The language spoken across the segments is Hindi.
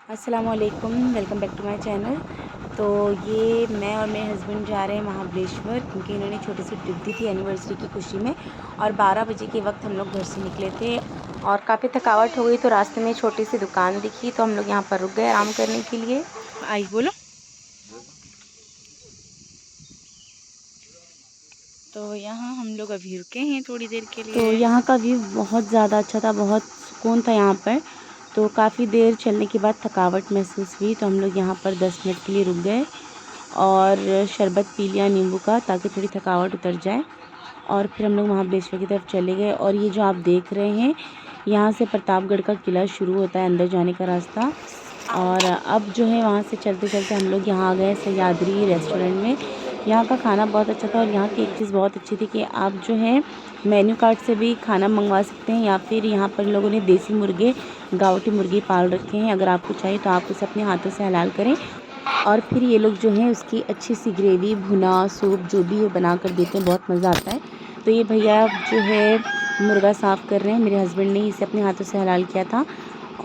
अस्सलामुअलैकुम, welcome back to my channel. तो ये मैं और मेरे हस्बैंड जा रहे हैं महाबलेश्वर, क्योंकि इन्होंने छोटी सी ट्रिप दी थी एनिवर्सरी की खुशी में। और 12 बजे के वक्त हम लोग घर से निकले थे और काफ़ी थकावट हो गई, तो रास्ते में छोटी सी दुकान दिखी तो हम लोग यहाँ पर रुक गए आराम करने के लिए। आई बोलो। तो यहाँ हम लोग अभी रुके हैं थोड़ी देर के लिए। तो यहाँ का व्यू बहुत ज़्यादा अच्छा था, बहुत सुकून था यहाँ पर। तो काफ़ी देर चलने के बाद थकावट महसूस हुई, तो हम लोग यहाँ पर 10 मिनट के लिए रुक गए और शरबत पी लिया नींबू का, ताकि थोड़ी थकावट उतर जाए। और फिर हम लोग महाबलेश्वर की तरफ चले गए। और ये जो आप देख रहे हैं, यहाँ से प्रतापगढ़ का किला शुरू होता है, अंदर जाने का रास्ता। और अब जो है वहाँ से चलते चलते हम लोग यहाँ आ गए सह्याद्री रेस्टोरेंट में। यहाँ का खाना बहुत अच्छा था, और यहाँ की एक चीज़ बहुत अच्छी थी कि आप जो है मेन्यू कार्ड से भी खाना मंगवा सकते हैं, या फिर यहाँ पर लोगों ने देसी मुर्गे, गावटी मुर्गे पाल रखे हैं। अगर आपको चाहिए तो आप उसे अपने हाथों से हलाल करें, और फिर ये लोग जो है उसकी अच्छी सी ग्रेवी, भुना, सूप जो भी है बना कर देते हैं, बहुत मज़ा आता है। तो ये भैया जो है मुर्गा साफ़ कर रहे हैं, मेरे हस्बैंड ने इसे अपने हाथों से हलाल किया था।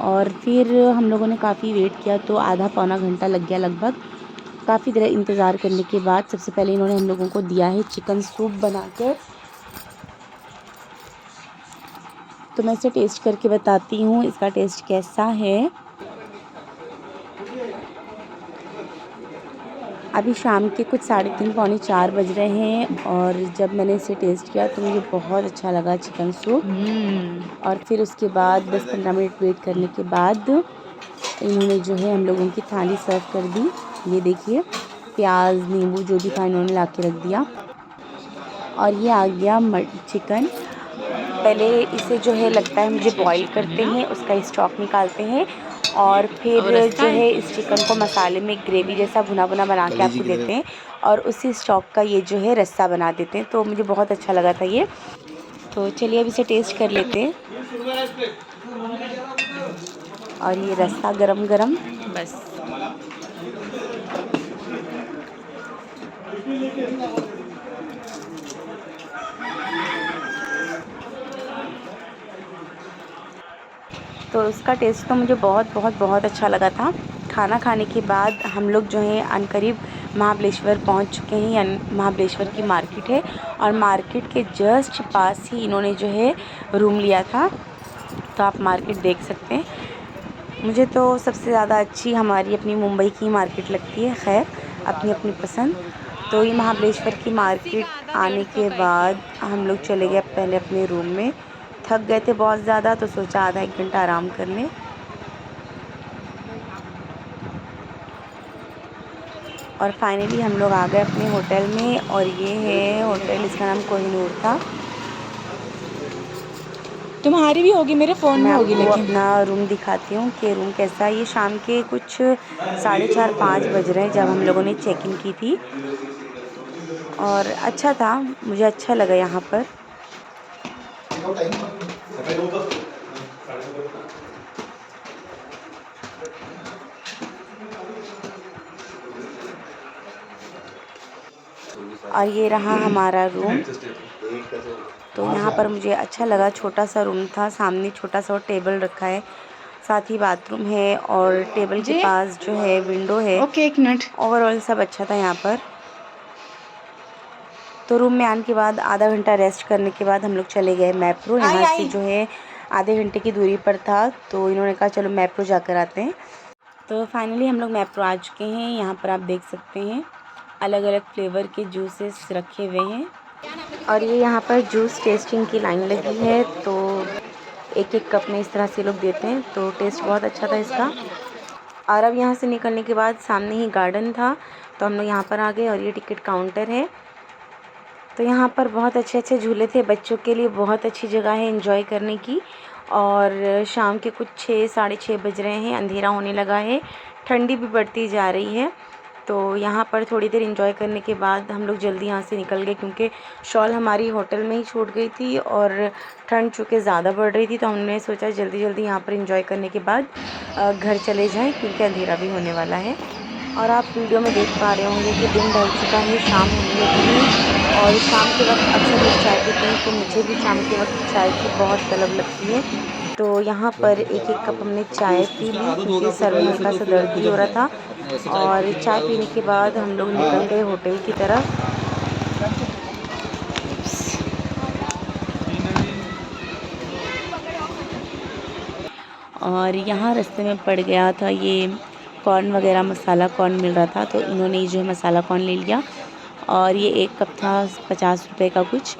और फिर हम लोगों ने काफ़ी वेट किया, तो आधा पौना घंटा लग गया लगभग। काफ़ी देर इंतज़ार करने के बाद सबसे पहले इन्होंने हम लोगों को दिया है चिकन सूप बनाकर। तो मैं इसे टेस्ट करके बताती हूँ इसका टेस्ट कैसा है। अभी शाम के कुछ 3:30 पौने 4 बज रहे हैं, और जब मैंने इसे टेस्ट किया तो मुझे बहुत अच्छा लगा चिकन सूप। और फिर उसके बाद 10-15 मिनट वेट करने के बाद इन्होंने जो है हम लोगों की थाली सर्व कर दी। ये देखिए, प्याज, नींबू जो भी था इन्होंने ला के रख दिया। और ये आ गया चिकन। पहले इसे जो है लगता है मुझे बॉईल करते हैं, उसका स्टॉक निकालते हैं, और फिर जो है इस चिकन को मसाले में ग्रेवी जैसा भुना भुना बना के आपको देते हैं, और उसी स्टॉक का ये जो है रस्सा बना देते हैं। तो मुझे बहुत अच्छा लगा था ये। तो चलिए अब इसे टेस्ट कर लेते हैं। और ये रस्सा गरम गरम बस। तो उसका टेस्ट तो मुझे बहुत बहुत बहुत अच्छा लगा था। खाना खाने के बाद हम लोग जो है अनकरीब महाबलेश्वर पहुंच चुके हैं, या महाबलेश्वर की मार्केट है, और मार्केट के जस्ट पास ही इन्होंने जो है रूम लिया था। तो आप मार्केट देख सकते हैं। मुझे तो सबसे ज़्यादा अच्छी हमारी अपनी मुंबई की मार्केट लगती है, खैर अपनी अपनी पसंद। तो ये महाबलेश्वर की मार्केट आने के बाद हम लोग चले गए पहले अपने रूम में। थक गए थे बहुत ज़्यादा, तो सोचा आधा 1 घंटा आराम कर लें। और फाइनली हम लोग आ गए अपने होटल में, और ये है होटल, इसका नाम कोहिनूर था। तुम्हारी भी होगी, मेरे फ़ोन में होगी, मैं आपको लेकिन अपना रूम दिखाती हूँ कि रूम कैसा है। ये शाम के कुछ 4:30-5 बज रहे हैं जब हम लोगों ने चेक इन की थी, और अच्छा था, मुझे अच्छा लगा यहाँ पर। और ये रहा हमारा रूम। तो यहाँ पर मुझे अच्छा लगा, छोटा सा रूम था, सामने छोटा सा टेबल रखा है, साथ ही बाथरूम है, और टेबल के पास जो है विंडो है। Okay, 1 minute. ओवरऑल सब अच्छा था यहाँ पर। तो रूम में आने के बाद आधा घंटा रेस्ट करने के बाद हम लोग चले गए मैप्रो। यहाँ से जो है आधे घंटे की दूरी पर था, तो इन्होंने कहा चलो मैप्रो जाकर आते हैं। तो फाइनली हम लोग मैप्रो आ चुके हैं। यहाँ पर आप देख सकते हैं अलग अलग फ्लेवर के जूसेस रखे हुए हैं, और ये यहाँ पर जूस टेस्टिंग की लाइन लगी है। तो एक एक कप में इस तरह से लोग देते हैं, तो टेस्ट बहुत अच्छा था इसका। और अब यहाँ से निकलने के बाद सामने ही गार्डन था, तो हम लोग यहाँ पर आ गए, और ये टिकट काउंटर है। तो यहाँ पर बहुत अच्छे अच्छे झूले थे बच्चों के लिए, बहुत अच्छी जगह है एंजॉय करने की। और शाम के कुछ 6-6:30 बज रहे हैं, अंधेरा होने लगा है, ठंडी भी बढ़ती जा रही है। तो यहाँ पर थोड़ी देर एंजॉय करने के बाद हम लोग जल्दी यहाँ से निकल गए, क्योंकि शॉल हमारी होटल में ही छूट गई थी, और ठंड चूँकि ज़्यादा बढ़ रही थी, तो हमने सोचा जल्दी जल्दी यहाँ पर एंजॉय करने के बाद घर चले जाएँ, क्योंकि अंधेरा भी होने वाला है। और आप वीडियो में देख पा रहे होंगे कि दिन ढल चुका है, शाम होने लगी है, और शाम के वक्त अक्सर लोग चाय पीते हैं, तो मुझे भी शाम के वक्त चाय की बहुत तलब लगती है। तो यहाँ पर एक एक कप हमने चाय पी ली क्योंकि सर में हल्का सा दर्द भी हो रहा था। और चाय पीने के बाद हम लोग निकल गए होटल की तरफ। और यहाँ रास्ते में पड़ गया था ये कॉर्न वगैरह, मसाला कॉर्न मिल रहा था, तो इन्होंने जो है मसाला कॉर्न ले लिया। और ये एक कप था 50 रुपए का कुछ।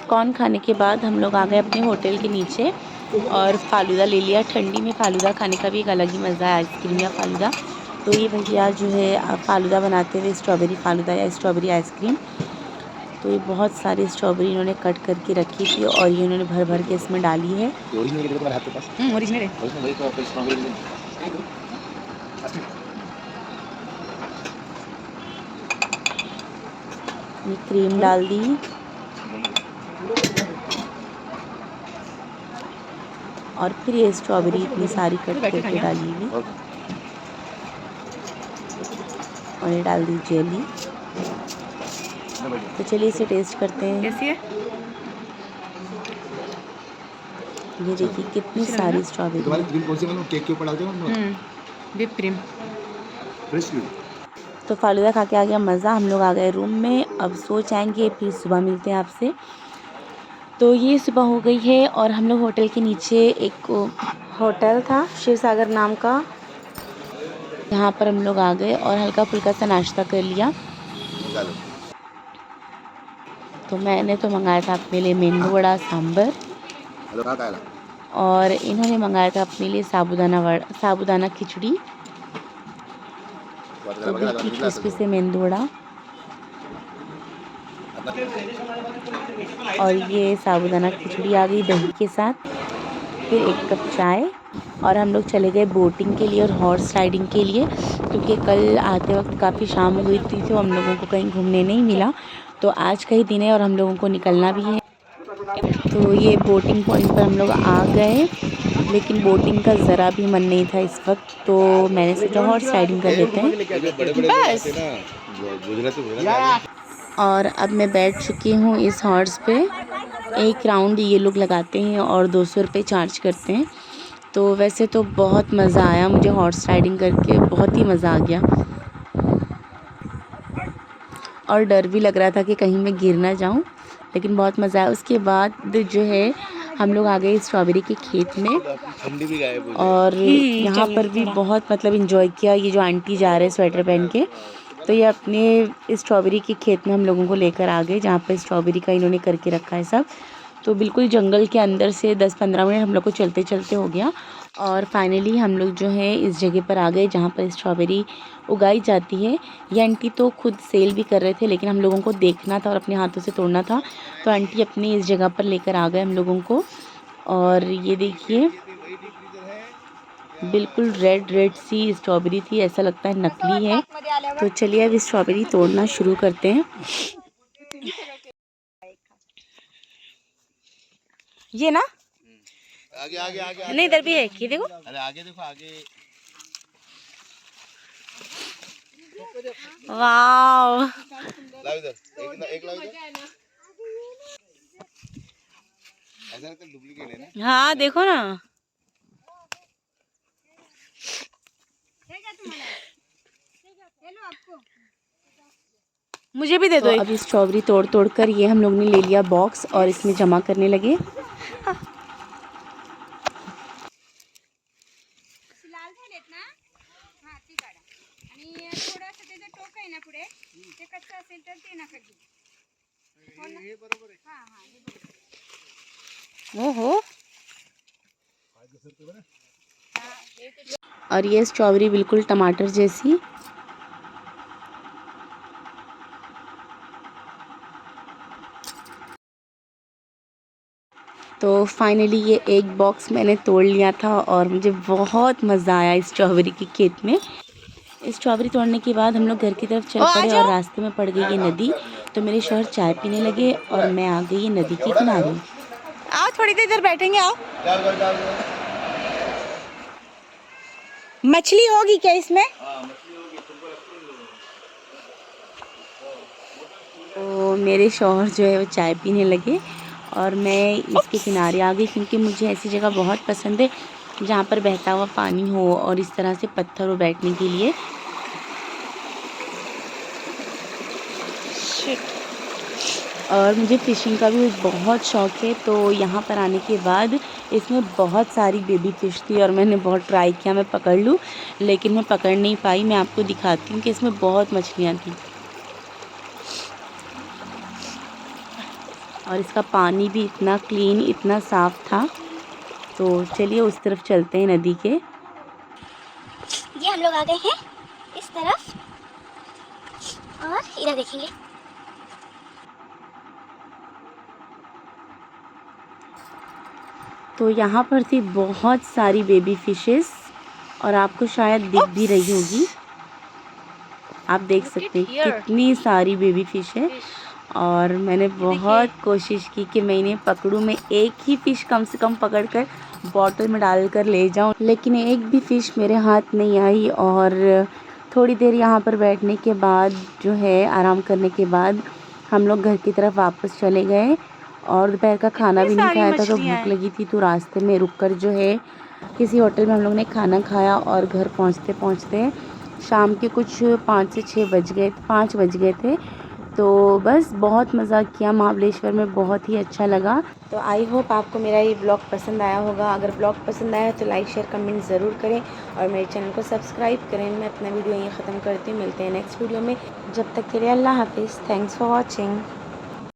कॉर्न खाने के बाद हम लोग आ गए अपने होटल के नीचे और फालूदा ले लिया। ठंडी में फालूदा खाने का भी एक अलग ही मज़ा है, आइसक्रीम या फालूदा। तो ये भैया जो है फालूदा बनाते हुए स्ट्रॉबेरी फालूदा या स्ट्रॉबेरी आइसक्रीम। तो ये बहुत सारी स्ट्रॉबेरी इन्होंने कट करके रखी थी और ये इन्होंने भर भर के इसमें डाली है। ये क्रीम डाल दी और फिर ये स्ट्रॉबेरी इतनी सारी कट करके डाली हुई और ये डाल दी जेली। तो चलिए इसे टेस्ट करते हैं। कैसी है? ये देखिए कितनी सारी स्ट्रॉबेरी। केक के ऊपर डालते हैं व्हिप क्रीम। तो फालूदा खा के आ गया मज़ा। हम लोग आ गए रूम में। अब सो जाएंगे, फिर सुबह मिलते हैं आपसे। तो ये सुबह हो गई है और हम लोग होटल के नीचे एक होटल था शिव सागर नाम का, यहाँ पर हम लोग आ गए और हल्का फुल्का सा नाश्ता कर लिया। तो मैंने तो मंगाया था अपने लिए मेंदू वड़ा सांभर और इन्होंने मंगाया था अपने लिए साबूदाना खिचड़ी। तो बिल्कुल क्रिस्पी से मेंदू वड़ा और ये साबूदाना खिचड़ी आ गई दही के साथ, फिर एक कप चाय। और हम लोग चले गए बोटिंग के लिए और हॉर्स राइडिंग के लिए, क्योंकि कल आते वक्त काफ़ी शाम हो गई थी तो हम लोगों को कहीं घूमने नहीं मिला। तो आज का ही दिन है और हम लोगों को निकलना भी है। तो ये बोटिंग पॉइंट पर हम लोग आ गए, लेकिन बोटिंग का ज़रा भी मन नहीं था इस वक्त, तो मैंने सोचा हॉर्स राइडिंग कर लेते हैं बस। और अब मैं बैठ चुकी हूँ इस हॉर्स पे। एक राउंड ये लोग लगाते हैं और 200 रुपये चार्ज करते हैं। तो वैसे तो बहुत मज़ा आया मुझे हॉर्स राइडिंग करके, बहुत ही मज़ा आ गया और डर भी लग रहा था कि कहीं मैं गिर ना जाऊँ, लेकिन बहुत मज़ा आया। उसके बाद जो है हम लोग आ गए स्ट्रॉबेरी के खेत में और यहाँ पर भी बहुत मतलब एंजॉय किया। ये जो आंटी जा रहे हैं स्वेटर पहन के, तो ये अपने स्ट्रॉबेरी के खेत में हम लोगों को लेकर आ गए, जहाँ पर स्ट्रॉबेरी का इन्होंने करके रखा है सब। तो बिल्कुल जंगल के अंदर से 10-15 मिनट हम लोग को चलते चलते हो गया और फाइनली हम लोग जो है इस जगह पर आ गए जहाँ पर स्ट्रॉबेरी उगाई जाती है। ये आंटी तो खुद सेल भी कर रहे थे, लेकिन हम लोगों को देखना था और अपने हाथों से तोड़ना था, तो आंटी अपनी इस जगह पर लेकर आ गए हम लोगों को। और ये देखिए बिल्कुल रेड सी स्ट्रॉबेरी थी, ऐसा लगता है नकली है। तो चलिए अब स्ट्रॉबेरी तोड़ना शुरू करते हैं। ये ना आगे नहीं, इधर भी है कि देखो। अरे आगे देखो आगे। वाव, लाओ इधर एक लाओ इधर। ऐसा लगता है डुप्लीकेट है ना। हाँ देखो ना। मुझे भी दे दो। तो अभी स्ट्रॉबेरी तोड़ कर ये हम लोग ने ले लिया बॉक्स और इसमें जमा करने लगे। ओहो, और ये स्ट्रॉबेरी बिल्कुल टमाटर जैसी। तो फाइनली ये एक बॉक्स मैंने तोड़ लिया था और मुझे बहुत मज़ा आया स्ट्रॉबेरी के खेत में। स्ट्रॉबेरी तोड़ने के बाद हम लोग घर की तरफ चल पड़े और रास्ते में पड़ गई ये नदी। तो मेरे शौहर चाय पीने लगे और मैं आ गई नदी के किनारे। आओ थोड़ी देर इधर बैठेंगे, आओ। जाओ उधर, जाओ उधर। मछली होगी क्या इसमें? हाँ, मछली होगी, तुमको लगती है लोगों तो मेरे शौहर जो है वो चाय पीने लगे और मैं इसके किनारे आ गई, क्योंकि मुझे ऐसी जगह बहुत पसंद है जहाँ पर बहता हुआ पानी हो और इस तरह से पत्थर हो बैठने के लिए। और मुझे फ़िशिंग का भी बहुत शौक़ है, तो यहाँ पर आने के बाद इसमें बहुत सारी बेबी फ़िश थी और मैंने बहुत ट्राई किया मैं पकड़ लूँ, लेकिन मैं पकड़ नहीं पाई। मैं आपको दिखाती हूँ कि इसमें बहुत मछलियाँ थी और इसका पानी भी इतना क्लीन, इतना साफ़ था। तो चलिए उस तरफ चलते हैं नदी के। ये हम लोग आ गए हैं इस तरफ और इधर देखेंगे। तो यहाँ पर थी बहुत सारी बेबी फ़िशेस और आपको शायद दिख भी रही होगी। आप देख सकते हैं कितनी सारी बेबी फ़िश है और मैंने बहुत कोशिश की कि मैं इन्हें पकड़ूँ। मैं एक ही फ़िश कम से कम पकड़कर बॉटल में डालकर ले जाऊँ, लेकिन एक भी फ़िश मेरे हाथ नहीं आई। और थोड़ी देर यहाँ पर बैठने के बाद जो है आराम करने के बाद हम लोग घर की तरफ वापस चले गए और दोपहर का खाना भी नहीं खाया था, तो भूख लगी थी। तो रास्ते में रुककर जो है किसी होटल में हम लोग ने खाना खाया और घर पहुँचते पहुँचते शाम के कुछ 5 बज गए थे। तो बस बहुत मज़ा किया महाबलेश्वर में, बहुत ही अच्छा लगा। तो आई होप आपको मेरा ये ब्लॉग पसंद आया होगा। अगर ब्लॉग पसंद आया तो लाइक शेयर कमेंट ज़रूर करें और मेरे चैनल को सब्सक्राइब करें। मैं अपना वीडियो यहीं ख़त्म करती हूँ, मिलते हैं नेक्स्ट वीडियो में। जब तक के लिए अल्लाह हाफिज़। Thanks for watching.